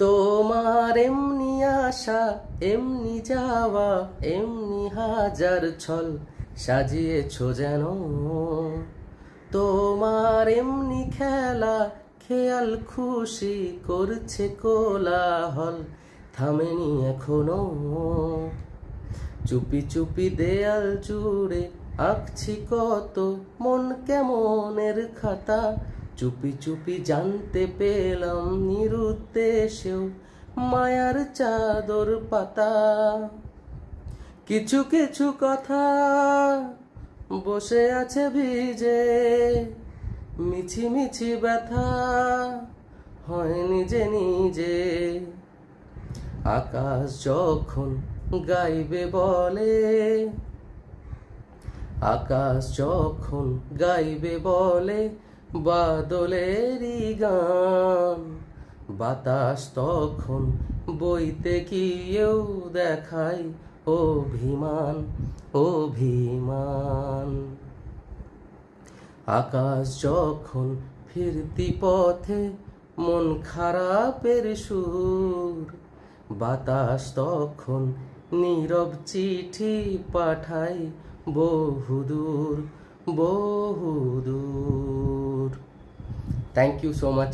তোমার এমনি আশা এমনি যাওয়া এমনি হাজার ছল সাজিয়েছো যেন। তোমার এমনি খেলা খেয়াল খুশি করছে কোলাহল থামেনি এখনো। চুপি চুপি দেয়াল জুড়ে আঁকছি কত মন কেমনের খাতা। চুপি চুপি জানতে পেলাম নিরুদ্দেশেও মায়ার চাদর পাতা। কিছু কিছু কথা বসে আছে ভিজে মিছি মিছি ব্যথা হয় নিজে নিজে। আকাশ যখন গাইবে বলে, আকাশ যখন গাইবে বলে বাদলেরই গান, বাতাস তখন বইতে গিয়েও দেখায় অভিমান অভিমান। আকাশ যখন ফিরতি পথে মন খারাপের সুর, বাতাস তখন নীরব চিঠি পাঠায় বহুদূর বহুদূর। Thank you so much.